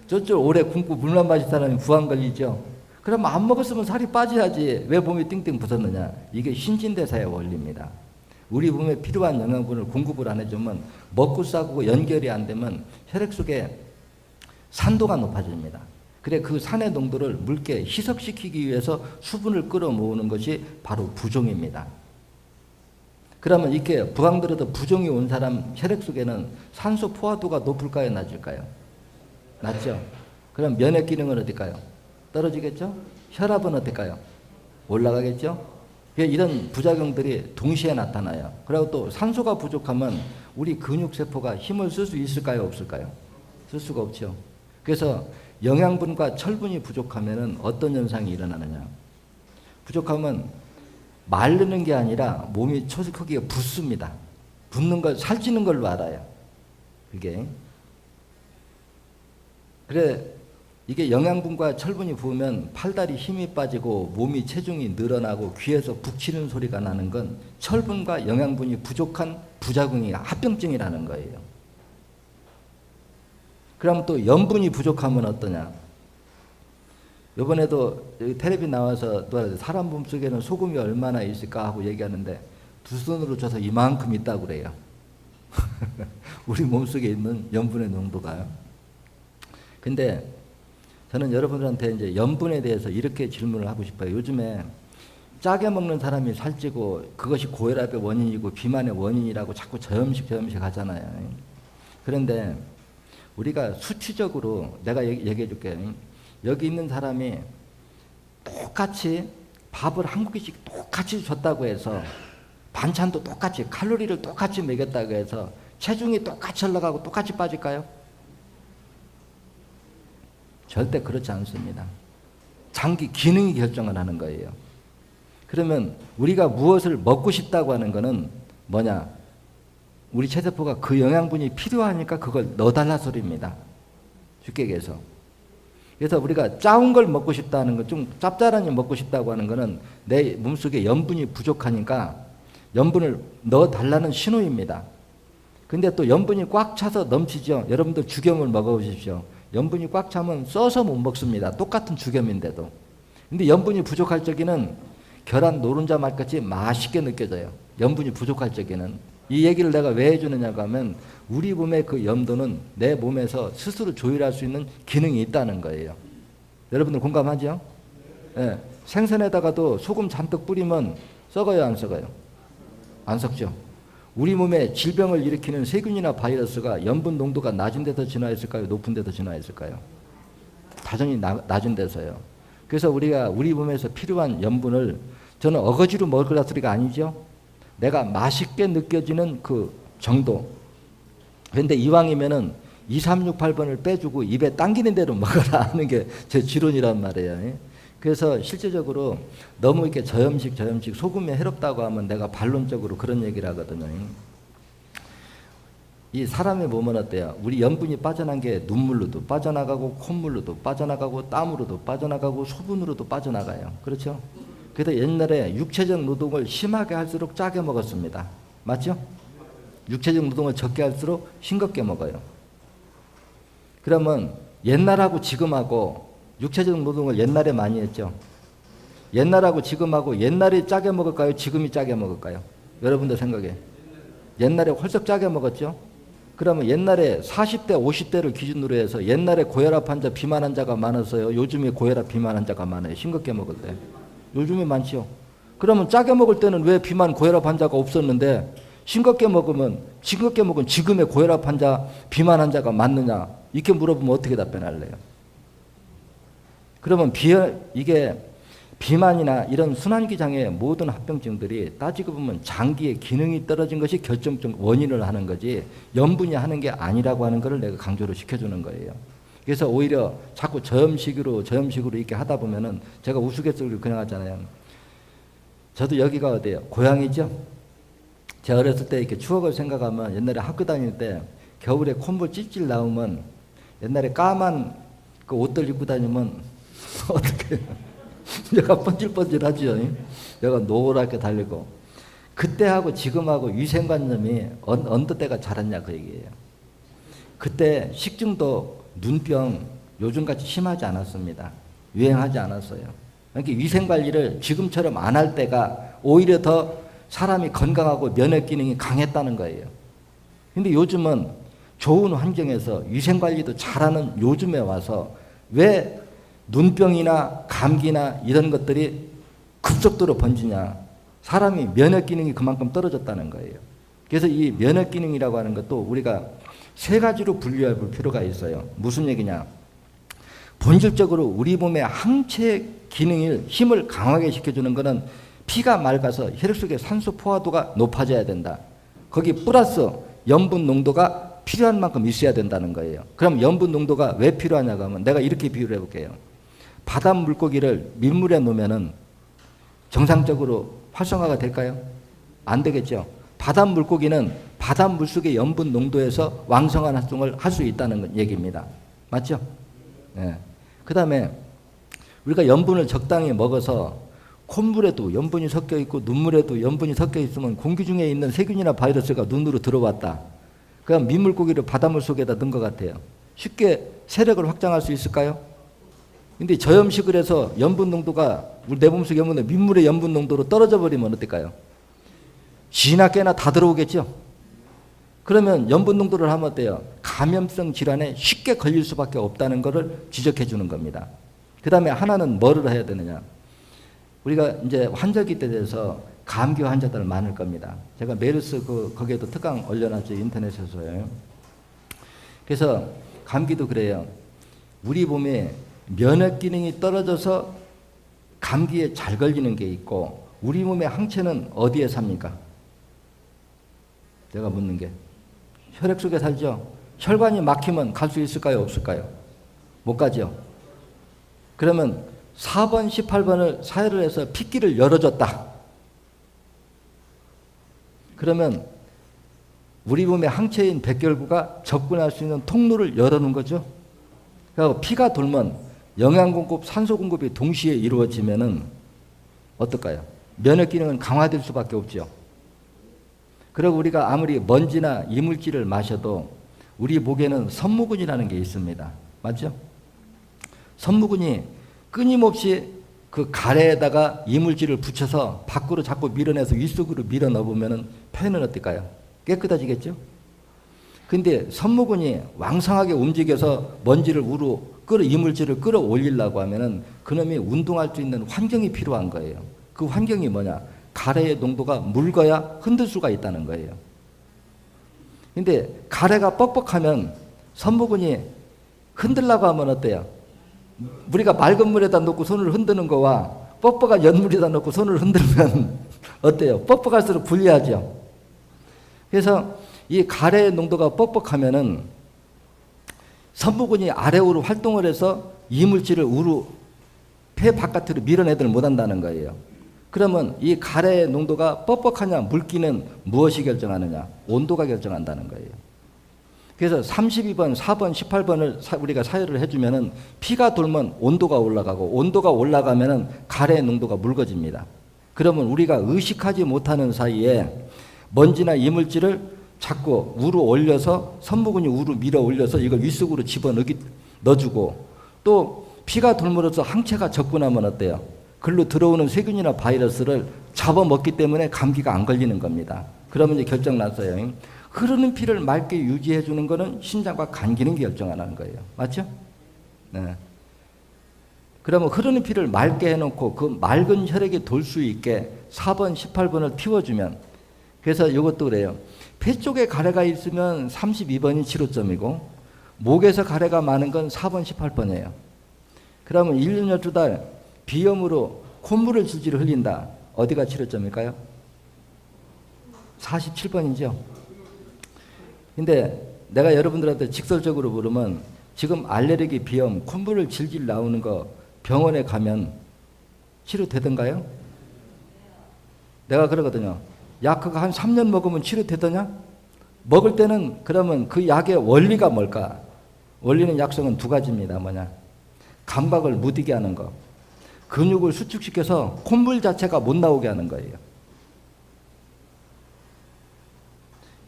Speaker 1: 쫄쫄 오래 굶고 물만 마신 사람이 부항 걸리죠. 그럼 안 먹었으면 살이 빠져야지 왜 몸이 띵띵 붙었느냐? 이게 신진대사의 원리입니다. 우리 몸에 필요한 영양분을 공급을 안 해주면 먹고 싸고 연결이 안 되면 혈액 속에 산도가 높아집니다. 그래 그 산의 농도를 묽게 희석시키기 위해서 수분을 끌어모으는 것이 바로 부종입니다. 그러면 이렇게 부항들어도 부종이 온 사람 혈액 속에는 산소 포화도가 높을까요? 낮을까요? 낮죠. 그럼 면역 기능은 어떨까요? 떨어지겠죠? 혈압은 어떨까요? 올라가겠죠? 이런 부작용들이 동시에 나타나요. 그리고 또 산소가 부족하면 우리 근육세포가 힘을 쓸 수 있을까요? 없을까요? 쓸 수가 없죠. 그래서 영양분과 철분이 부족하면 어떤 현상이 일어나느냐? 부족하면 마르는 게 아니라 몸이 초석하기에 붓습니다. 붓는 걸 살찌는 걸로 알아요. 그게. 그래 이게 영양분과 철분이 부으면 팔다리 힘이 빠지고 몸이 체중이 늘어나고 귀에서 북치는 소리가 나는 건 철분과 영양분이 부족한 부작용이 합병증이라는 거예요. 그럼 또 염분이 부족하면 어떠냐? 이번에도 텔레비 나와서 사람 몸속에는 소금이 얼마나 있을까 하고 얘기하는데 두 손으로 쳐서 이만큼 있다고 그래요. 우리 몸속에 있는 염분의 농도가요. 근데 저는 여러분들한테 이제 염분에 대해서 이렇게 질문을 하고 싶어요. 요즘에 짜게 먹는 사람이 살찌고 그것이 고혈압의 원인이고 비만의 원인이라고 자꾸 저염식 하잖아요. 그런데 우리가 수치적으로 내가 얘기해 줄게. 여기 있는 사람이 똑같이 밥을 한 공기씩 똑같이 줬다고 해서 반찬도 똑같이 칼로리를 똑같이 먹였다고 해서 체중이 똑같이 올라가고 똑같이 빠질까요? 절대 그렇지 않습니다. 장기 기능이 결정을 하는 거예요. 그러면 우리가 무엇을 먹고 싶다고 하는 것은 뭐냐? 우리 체세포가 그 영양분이 필요하니까 그걸 넣어달라 소리입니다. 쉽게 얘기해서. 그래서 우리가 짜운 걸 먹고 싶다는 거, 좀 짭짤하니 먹고 싶다고 하는 거는 내 몸속에 염분이 부족하니까 염분을 넣어달라는 신호입니다. 근데 또 염분이 꽉 차서 넘치죠. 여러분들 죽염을 먹어보십시오. 염분이 꽉 차면 써서 못 먹습니다. 똑같은 죽염인데도. 근데 염분이 부족할 적에는 계란 노른자 맛같이 맛있게 느껴져요. 염분이 부족할 적에는. 이 얘기를 내가 왜 해주느냐고 하면 우리 몸의 그 염도는 내 몸에서 스스로 조율할 수 있는 기능이 있다는 거예요. 여러분들 공감하죠? 예, 생선에다가도 소금 잔뜩 뿌리면 썩어요, 안 썩어요? 안 썩죠. 우리 몸에 질병을 일으키는 세균이나 바이러스가 염분 농도가 낮은 데서 진화했을까요? 높은 데서 진화했을까요? 다정히 낮은 데서요. 그래서 우리가 우리 몸에서 필요한 염분을 저는 어거지로 먹을 거라 소리가 아니죠. 내가 맛있게 느껴지는 그 정도. 그런데 이왕이면은 2, 3, 6, 8번을 빼주고 입에 당기는 대로 먹어라 하는 게 제 지론이란 말이에요. 그래서 실제적으로 너무 이렇게 저염식 소금이 해롭다고 하면 내가 반론적으로 그런 얘기를 하거든요. 이 사람의 몸은 어때요? 우리 염분이 빠져난 게 눈물로도 빠져나가고 콧물로도 빠져나가고 땀으로도 빠져나가고 소분으로도 빠져나가요. 그렇죠? 그래서 옛날에 육체적 노동을 심하게 할수록 짜게 먹었습니다. 맞죠? 육체적 노동을 적게 할수록 싱겁게 먹어요. 그러면 옛날하고 지금하고 육체적 노동을 옛날에 많이 했죠. 옛날하고 지금하고 옛날이 짜게 먹을까요? 지금이 짜게 먹을까요? 여러분들 생각에. 옛날에 훨씬 짜게 먹었죠. 그러면 옛날에 40대, 50대를 기준으로 해서 옛날에 고혈압 환자, 비만 환자가 많았어요. 요즘에 고혈압, 비만 환자가 많아요. 싱겁게 먹을 때. 요즘에 많죠. 그러면 짜게 먹을 때는 왜 비만, 고혈압 환자가 없었는데 싱겁게 먹은 지금의 고혈압 환자, 비만 환자가 많느냐? 이렇게 물어보면 어떻게 답변할래요? 그러면 이게 비만이나 이런 순환기 장애의 모든 합병증들이 따지고 보면 장기의 기능이 떨어진 것이 결정적 원인을 하는 거지 염분이 하는 게 아니라고 하는 것을 내가 강조를 시켜주는 거예요. 그래서 오히려 자꾸 저염식으로 이렇게 하다 보면은 제가 우스갯소리를 그냥 하잖아요. 저도 여기가 어디예요? 고향이죠? 제가 어렸을 때 이렇게 추억을 생각하면 옛날에 학교 다닐 때 겨울에 콧물 찔찔 나오면 옛날에 까만 그 옷들 입고 다니면 어떻게 내가 번질번질하죠. 내가 노랗게 달리고 그때하고 지금하고 위생관념이 어느 때가 자랐냐 그 얘기예요. 그때 식중독, 눈병 요즘같이 심하지 않았습니다. 유행하지 않았어요. 그러니까 위생관리를 지금처럼 안 할 때가 오히려 더 사람이 건강하고 면역 기능이 강했다는 거예요. 근데 요즘은 좋은 환경에서 위생관리도 잘하는 요즘에 와서 왜 눈병이나 감기나 이런 것들이 급속도로 번지냐. 사람이 면역 기능이 그만큼 떨어졌다는 거예요. 그래서 이 면역 기능이라고 하는 것도 우리가 세 가지로 분류해 볼 필요가 있어요. 무슨 얘기냐. 본질적으로 우리 몸의 항체 기능을 힘을 강하게 시켜주는 것은 피가 맑아서 혈액 속의 산소 포화도가 높아져야 된다. 거기 플러스 염분 농도가 필요한 만큼 있어야 된다는 거예요. 그럼 염분 농도가 왜 필요하냐고 하면 내가 이렇게 비유를 해볼게요. 바닷 물고기를 민물에 놓으면은 정상적으로 활성화가 될까요? 안 되겠죠. 바닷 물고기는 바닷물 속의 염분 농도에서 왕성한 활동을 할 수 있다는 얘기입니다. 맞죠? 네. 그 다음에 우리가 염분을 적당히 먹어서 콧물에도 염분이 섞여 있고 눈물에도 염분이 섞여 있으면 공기 중에 있는 세균이나 바이러스가 눈으로 들어왔다. 그럼 민물고기를 바닷물 속에다 넣은 것 같아요. 쉽게 세력을 확장할 수 있을까요? 근데 저염식을 해서 염분 농도가 우리 내 몸속 염분에 민물의 염분 농도로 떨어져 버리면 어떨까요? 쥐나 깨나 다 들어오겠죠? 그러면 염분 농도를 하면 어때요? 감염성 질환에 쉽게 걸릴 수밖에 없다는 것을 지적해 주는 겁니다. 그 다음에 하나는 뭐를 해야 되느냐? 우리가 이제 환절기 때 돼서 감기 환자들 많을 겁니다. 제가 메르스 거기에도 특강 올려놨죠. 인터넷에서요. 그래서 감기도 그래요. 우리 몸에 면역 기능이 떨어져서 감기에 잘 걸리는 게 있고 우리 몸의 항체는 어디에 삽니까? 제가 묻는 게 혈액 속에 살죠. 혈관이 막히면 갈 수 있을까요? 없을까요? 못 가죠. 그러면 4번, 18번을 사혈을 해서 핏기를 열어줬다. 그러면 우리 몸의 항체인 백혈구가 접근할 수 있는 통로를 열어놓은 거죠. 그래서 피가 돌면 영양 공급, 산소 공급이 동시에 이루어지면은 어떨까요? 면역 기능은 강화될 수밖에 없죠. 그리고 우리가 아무리 먼지나 이물질을 마셔도 우리 목에는 섬무근이라는 게 있습니다. 맞죠? 섬무근이 끊임없이 그 가래에다가 이물질을 붙여서 밖으로 자꾸 밀어내서 윗속으로 밀어 넣으면 폐는 어떨까요? 깨끗해지겠죠? 근데 섬무근이 왕성하게 움직여서 먼지를 우로 이물질을 끌어올리려고 하면은 그놈이 운동할 수 있는 환경이 필요한 거예요. 그 환경이 뭐냐? 가래의 농도가 묽어야 흔들 수가 있다는 거예요. 근데 가래가 뻑뻑하면 선무근이 흔들라고 하면 어때요? 우리가 맑은 물에다 넣고 손을 흔드는 거와 뻑뻑한 연물에다 넣고 손을 흔들면 어때요? 뻑뻑할수록 불리하죠. 그래서 이 가래의 농도가 뻑뻑하면은 선무근이 아래로 활동을 해서 이물질을 우로 폐 바깥으로 밀어내들 못한다는 거예요. 그러면 이 가래의 농도가 뻑뻑하냐 묽기는 무엇이 결정하느냐? 온도가 결정한다는 거예요. 그래서 32번, 4번, 18번을 우리가 사혈을 해주면은 피가 돌면 온도가 올라가고 온도가 올라가면은 가래의 농도가 묽어집니다. 그러면 우리가 의식하지 못하는 사이에 먼지나 이물질을 자꾸 우로 올려서 선무근이 우로 밀어 올려서 이걸 윗속으로 넣어주고 또 피가 돌므로써 항체가 접근하면 어때요? 글로 들어오는 세균이나 바이러스를 잡아먹기 때문에 감기가 안 걸리는 겁니다. 그러면 이제 결정났어요. 흐르는 피를 맑게 유지해 주는 것은 신장과 간 기능이 결정하는 거예요. 맞죠? 네. 그러면 흐르는 피를 맑게 해놓고 그 맑은 혈액이 돌 수 있게 4번, 18번을 피워주면 그래서 이것도 그래요. 폐 쪽에 가래가 있으면 32번이 치료점이고 목에서 가래가 많은 건 4번, 18번이에요. 그러면 1년 12달 비염으로 콧물을 질질 흘린다. 어디가 치료점일까요? 47번이죠. 근데 내가 여러분들한테 직설적으로 물으면 지금 알레르기, 비염, 콧물을 질질 나오는 거 병원에 가면 치료되던가요? 내가 그러거든요. 약 그거 한 3년 먹으면 치료되더냐? 먹을 때는 그러면 그 약의 원리가 뭘까? 원리는 약성은 두 가지입니다. 뭐냐? 감각을 무디게 하는 거. 근육을 수축시켜서 콧물 자체가 못 나오게 하는 거예요.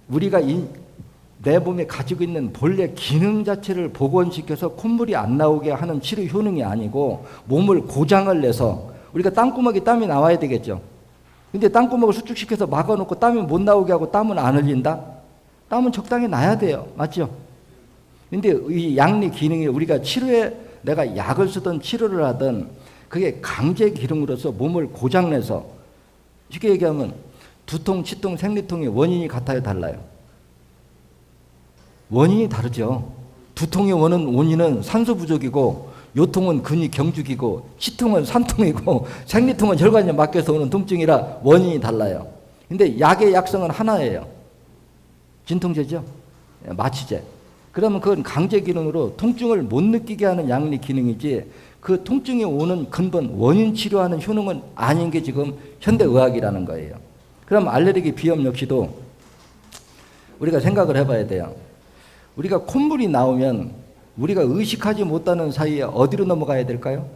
Speaker 1: 우리가 내 몸에 가지고 있는 본래 기능 자체를 복원시켜서 콧물이 안 나오게 하는 치료 효능이 아니고 몸을 고장을 내서 우리가 땅구멍에 땀이 나와야 되겠죠. 근데 땅구멍을 수축시켜서 막아놓고 땀이 못 나오게 하고 땀은 안 흘린다? 땀은 적당히 나야 돼요. 맞죠? 근데 이 양리 기능이 우리가 치료에 내가 약을 쓰든 치료를 하든 그게 강제 기능으로서 몸을 고장내서 쉽게 얘기하면 두통, 치통, 생리통의 원인이 같아요, 달라요? 원인이 다르죠. 두통의 원인은 산소 부족이고 요통은 근육 경직이고 치통은 산통이고 생리통은 혈관이 막혀서 오는 통증이라 원인이 달라요. 근데 약의 약성은 하나예요. 진통제죠. 마취제. 그러면 그건 강제 기능으로 통증을 못 느끼게 하는 양리 기능이지 그 통증이 오는 근본 원인 치료하는 효능은 아닌 게 지금 현대의학이라는 거예요. 그럼 알레르기 비염 역시도 우리가 생각을 해봐야 돼요. 우리가 콧물이 나오면 우리가 의식하지 못하는 사이에 어디로 넘어가야 될까요?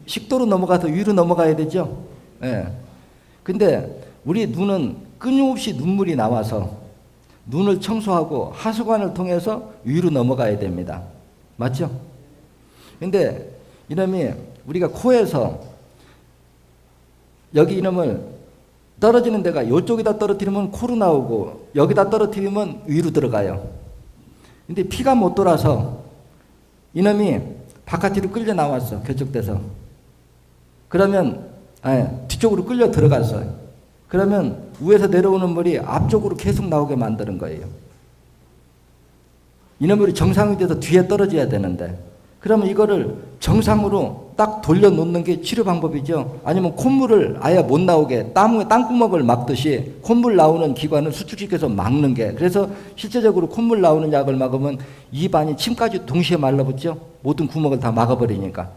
Speaker 1: 식도로 넘어가서 위로 넘어가야 되죠. 예. 근데 우리 눈은 끊임없이 눈물이 나와서 눈을 청소하고 하수관을 통해서 위로 넘어가야 됩니다. 맞죠? 근데 이놈이 우리가 코에서 여기 이놈을 떨어지는 데가 이쪽에다 떨어뜨리면 코로 나오고 여기다 떨어뜨리면 위로 들어가요. 근데 피가 못 돌아서 이놈이 바깥으로 끌려 나왔어. 결촉돼서. 그러면 뒤쪽으로 끌려 들어갔어요. 그러면 위에서 내려오는 물이 앞쪽으로 계속 나오게 만드는 거예요. 이놈이 정상이 돼서 뒤에 떨어져야 되는데 그러면 이거를 정상으로 딱 돌려놓는 게 치료 방법이죠. 아니면 콧물을 아예 못 나오게 땅구멍을 막듯이 콧물 나오는 기관을 수축시켜서 막는 게 그래서 실제적으로 콧물 나오는 약을 막으면 입안이 침까지 동시에 말라붙죠. 모든 구멍을 다 막아버리니까.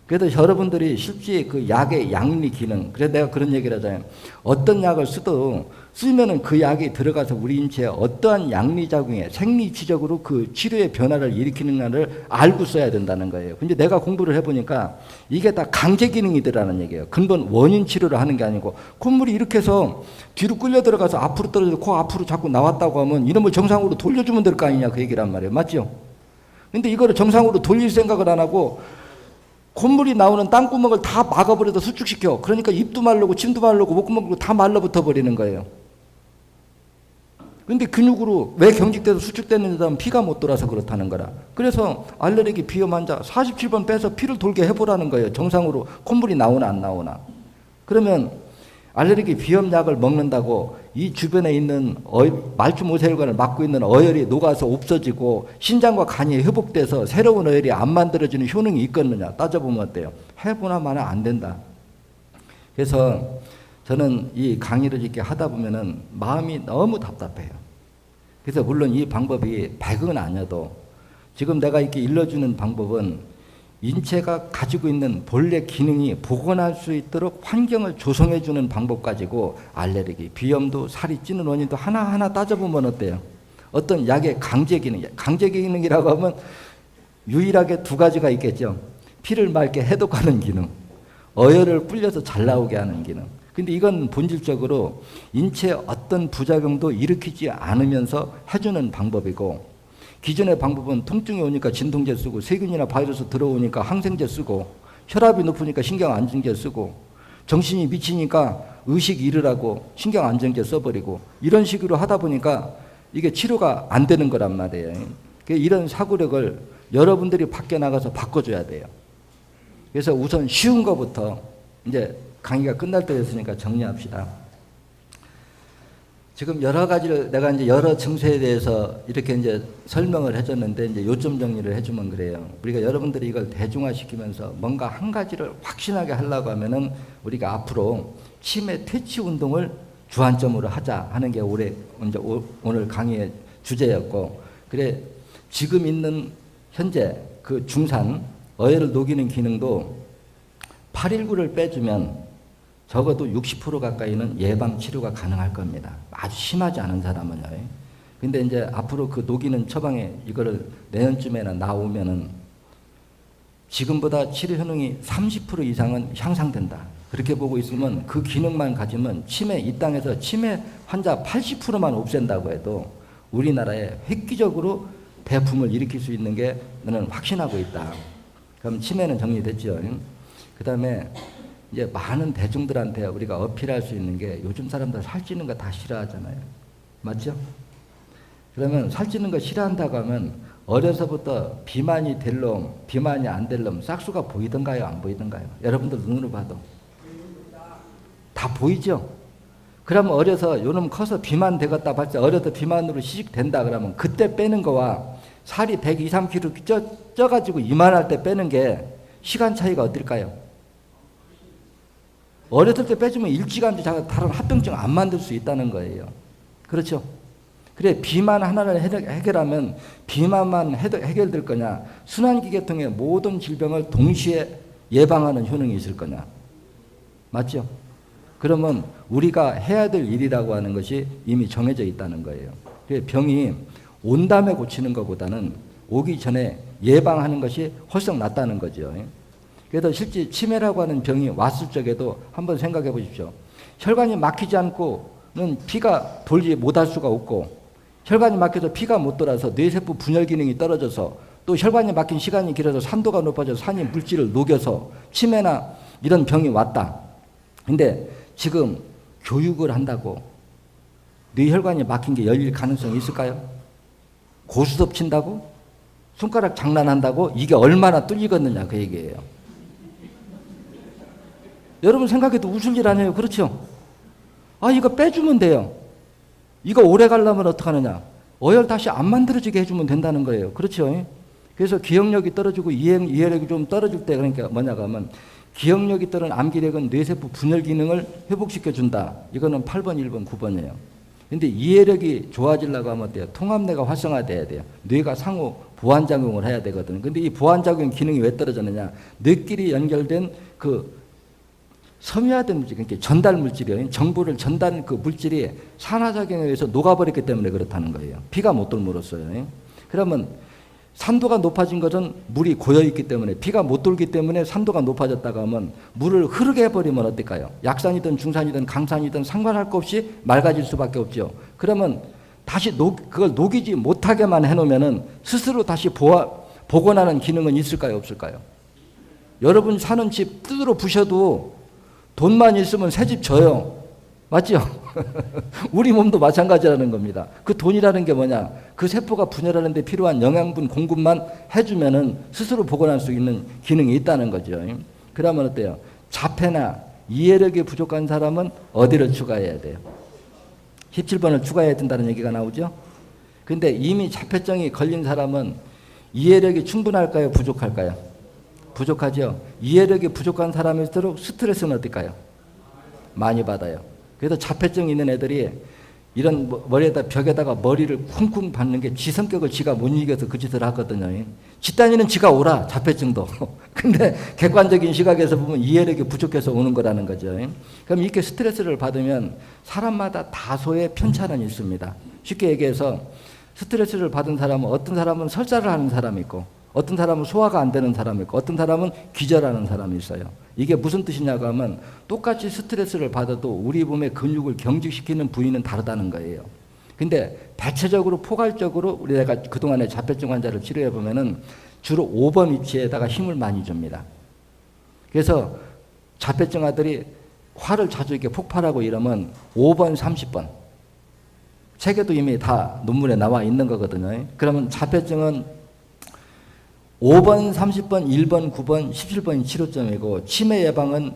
Speaker 1: 그래서 여러분들이 실제 그 약의 양리 기능, 그래서 내가 그런 얘기를 하잖아요. 어떤 약을 쓰면은 그 약이 들어가서 우리 인체에 어떠한 양리작용에 생리치적으로 그 치료의 변화를 일으키는가를 알고 써야 된다는 거예요. 근데 내가 공부를 해보니까 이게 다 강제 기능이더라는 얘기예요. 근본 원인 치료를 하는 게 아니고 콧물이 이렇게 해서 뒤로 끌려 들어가서 앞으로 떨어져서 코 앞으로 자꾸 나왔다고 하면 이놈을 정상으로 돌려주면 될 거 아니냐 그 얘기란 말이에요. 맞죠? 근데 이거를 정상으로 돌릴 생각을 안 하고 콧물이 나오는 땅구멍을 다 막아버려서 수축시켜. 그러니까 입도 마르고 침도 마르고 목구멍도 다 말라붙어 버리는 거예요. 근데 근육으로 왜 경직돼서 수축되는 데다 피가 못 돌아서 그렇다는 거라. 그래서 알레르기 비염 환자 47번 빼서 피를 돌게 해보라는 거예요. 정상으로 콧물이 나오나 안 나오나. 그러면 알레르기 비염 약을 먹는다고 이 주변에 있는 말주 모세혈관을 막고 있는 어혈이 녹아서 없어지고 신장과 간이 회복돼서 새로운 어혈이 안 만들어지는 효능이 있겠느냐 따져보면 어때요? 해보나 마나 안 된다. 그래서 저는 이 강의를 이렇게 하다 보면은 마음이 너무 답답해요. 그래서 물론 이 방법이 100은 아니어도 지금 내가 이렇게 일러주는 방법은 인체가 가지고 있는 본래 기능이 복원할 수 있도록 환경을 조성해 주는 방법 가지고 알레르기, 비염도 살이 찌는 원인도 하나하나 따져보면 어때요? 어떤 약의 강제 기능이라고 하면 유일하게 두 가지가 있겠죠. 피를 맑게 해독하는 기능, 어혈을 불려서 잘 나오게 하는 기능. 근데 이건 본질적으로 인체의 어떤 부작용도 일으키지 않으면서 해주는 방법이고, 기존의 방법은 통증이 오니까 진통제 쓰고 세균이나 바이러스 들어오니까 항생제 쓰고 혈압이 높으니까 신경안정제 쓰고 정신이 미치니까 의식 잃으라고 신경안정제 써버리고 이런 식으로 하다 보니까 이게 치료가 안 되는 거란 말이에요. 이런 사고력을 여러분들이 밖에 나가서 바꿔줘야 돼요. 그래서 우선 쉬운 거부터 이제 강의가 끝날 때 됐으니까 정리합시다. 지금 여러 가지를 내가 이제 여러 증세에 대해서 이렇게 이제 설명을 해줬는데 이제 요점 정리를 해주면 그래요. 우리가 여러분들이 이걸 대중화시키면서 뭔가 한 가지를 확신하게 하려고 하면은 우리가 앞으로 치매 퇴치 운동을 주안점으로 하자 하는 게 오늘 강의의 주제였고, 그래 지금 있는 현재 그 중산 어혈을 녹이는 기능도 819를 빼주면 적어도 60% 가까이는 예방 치료가 가능할 겁니다. 아주 심하지 않은 사람은요. 근데 이제 앞으로 그 녹이는 처방에 이거를 내년쯤에나 나오면은 지금보다 치료 효능이 30% 이상은 향상된다. 그렇게 보고 있으면 그 기능만 가지면 이 땅에서 치매 환자 80%만 없앤다고 해도 우리나라에 획기적으로 대품을 일으킬 수 있는 게 나는 확신하고 있다. 그럼 치매는 정리됐죠. 그 다음에 이제 많은 대중들한테 우리가 어필할 수 있는 게 요즘 사람들 살찌는 거 다 싫어하잖아요. 맞죠? 그러면 살찌는 거 싫어한다고 하면 어려서부터 비만이 될 놈, 비만이 안 될 놈 싹수가 보이던가요? 안 보이던가요? 여러분들 눈으로 봐도. 다 보이죠? 그러면 어려서 요놈 커서 비만 되겠다 봤자 어려서 비만으로 시식된다 그러면 그때 빼는 거와 살이 102, 3kg 쪄가지고 이만할 때 빼는 게 시간 차이가 어떨까요? 어렸을 때 빼주면 일찌감치 다른 합병증 안 만들 수 있다는 거예요. 그렇죠? 그래 비만 하나를 해결하면 비만만 해결될 거냐, 순환기계통의 모든 질병을 동시에 예방하는 효능이 있을 거냐. 맞죠? 그러면 우리가 해야 될 일이라고 하는 것이 이미 정해져 있다는 거예요. 그래 병이 온 다음에 고치는 것보다는 오기 전에 예방하는 것이 훨씬 낫다는 거죠. 그래서 실제 치매라고 하는 병이 왔을 적에도 한번 생각해 보십시오. 혈관이 막히지 않고는 피가 돌지 못할 수가 없고, 혈관이 막혀서 피가 못 돌아서 뇌세포 분열 기능이 떨어져서 또 혈관이 막힌 시간이 길어서 산도가 높아져서 산이 물질을 녹여서 치매나 이런 병이 왔다. 근데 지금 교육을 한다고 뇌혈관이 막힌 게 열릴 가능성이 있을까요? 고스톱 친다고? 손가락 장난한다고? 이게 얼마나 뚫리겠느냐 그 얘기예요. 여러분 생각해도 웃을 일 아니에요. 그렇죠? 아 이거 빼주면 돼요. 이거 오래 가려면 어떡하느냐. 어혈 다시 안 만들어지게 해주면 된다는 거예요. 그렇죠? 그래서 기억력이 떨어지고 이해력이 좀 떨어질 때 그러니까 뭐냐 하면 기억력이 떨어진 암기력은 뇌세포 분열 기능을 회복시켜준다. 이거는 8번, 1번, 9번이에요. 근데 이해력이 좋아지려고 하면 어때요? 통합뇌가 활성화돼야 돼요. 뇌가 상호 보완작용을 해야 되거든요. 근데 이 보완작용 기능이 왜 떨어졌느냐. 뇌끼리 연결된 그 섬유화된 물질, 그러니까 전달 물질이에요. 정보를 전달 그 물질이 산화작용에 의해서 녹아버렸기 때문에 그렇다는 거예요. 피가 못 돌므로써요. 그러면 산도가 높아진 것은 물이 고여있기 때문에, 피가 못 돌기 때문에 산도가 높아졌다가 하면 물을 흐르게 해버리면 어떨까요? 약산이든 중산이든 강산이든 상관할 것 없이 맑아질 수밖에 없죠. 그러면 다시 그걸 녹이지 못하게만 해놓으면은 스스로 다시 복원하는 기능은 있을까요? 없을까요? 여러분 사는 집 뜯으러 부셔도 돈만 있으면 새 집 져요. 맞죠? 우리 몸도 마찬가지라는 겁니다. 그 돈이라는 게 뭐냐? 그 세포가 분열하는 데 필요한 영양분 공급만 해주면은 스스로 복원할 수 있는 기능이 있다는 거죠. 그러면 어때요? 자폐나 이해력이 부족한 사람은 어디를 추가해야 돼요? 17번을 추가해야 된다는 얘기가 나오죠. 근데 이미 자폐증이 걸린 사람은 이해력이 충분할까요? 부족할까요? 부족하죠. 이해력이 부족한 사람일수록 스트레스는 어떨까요? 많이 받아요. 그래서 자폐증 있는 애들이 이런 머리에다 벽에다가 머리를 쿵쿵 박는 게 지 성격을 지가 못 이겨서 그 짓을 하거든요. 지 딴이는 지가 오라, 자폐증도. 근데 객관적인 시각에서 보면 이해력이 부족해서 오는 거라는 거죠. 그럼 이렇게 스트레스를 받으면 사람마다 다소의 편차는 있습니다. 쉽게 얘기해서 스트레스를 받은 사람은 어떤 사람은 설사를 하는 사람이 있고 어떤 사람은 소화가 안 되는 사람이 있고 어떤 사람은 기절하는 사람이 있어요. 이게 무슨 뜻이냐고 하면 똑같이 스트레스를 받아도 우리 몸의 근육을 경직시키는 부위는 다르다는 거예요. 근데 대체적으로 포괄적으로 내가 그동안에 자폐증 환자를 치료해 보면은 주로 5번 위치에다가 힘을 많이 줍니다. 그래서 자폐증아들이 화를 자주 이렇게 폭발하고 이러면 5번, 30번. 책에도 이미 다 논문에 나와 있는 거거든요. 그러면 자폐증은 5번, 30번, 1번, 9번, 17번이 치료점이고 치매 예방은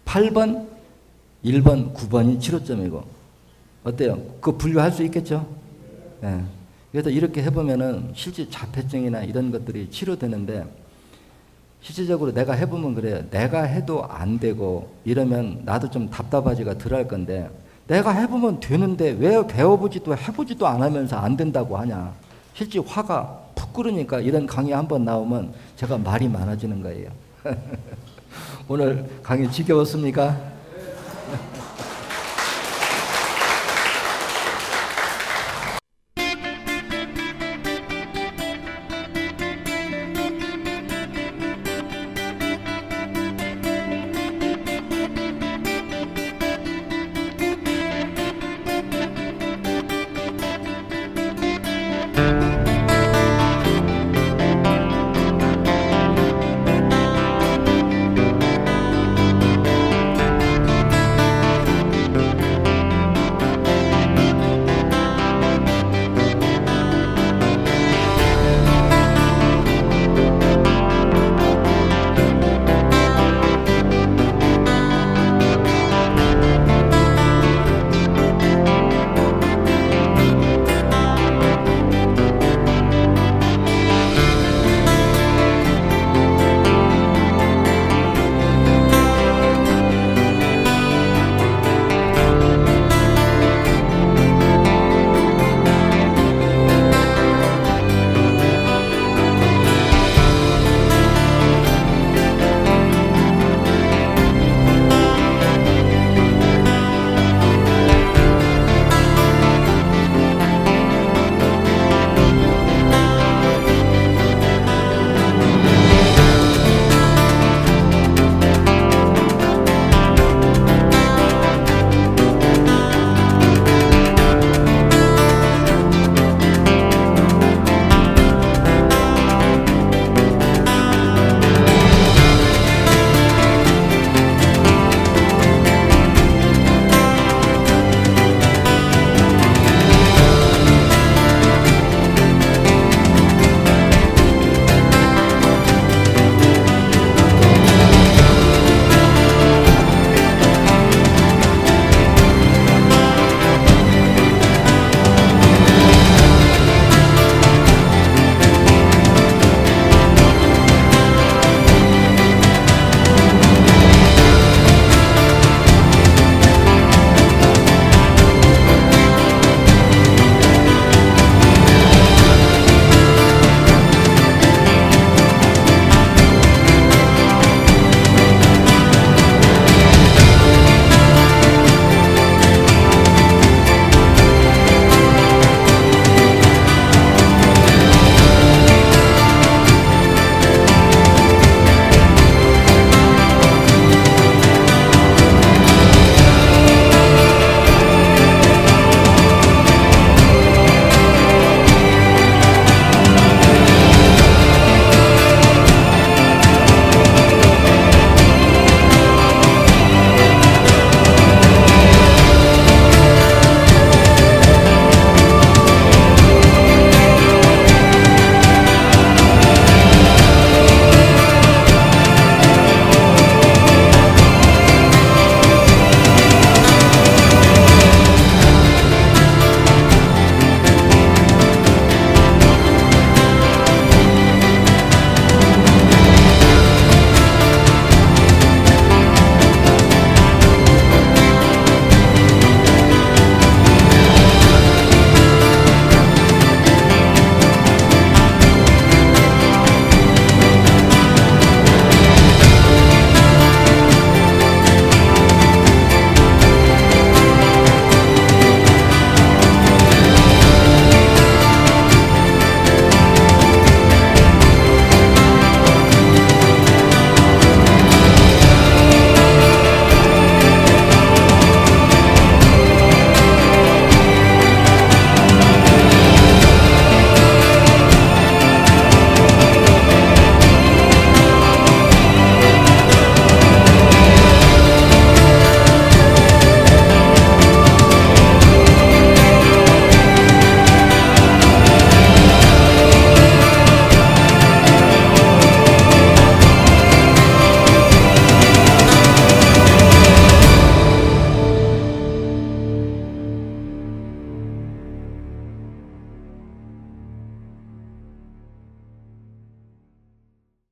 Speaker 1: 8번, 1번, 9번이 치료점이고 어때요? 그거 분류할 수 있겠죠? 네. 그래서 이렇게 해보면은 실제 자폐증이나 이런 것들이 치료되는데 실질적으로 내가 해보면 그래요. 내가 해도 안 되고 이러면 나도 좀 답답하지가 덜 할 건데 내가 해보면 되는데 왜 배워보지도 해보지도 안 하면서 안 된다고 하냐. 실제 화가 푹 끓으니까 이런 강의 한번 나오면 제가 말이 많아지는 거예요. 오늘 강의 지겨웠습니까?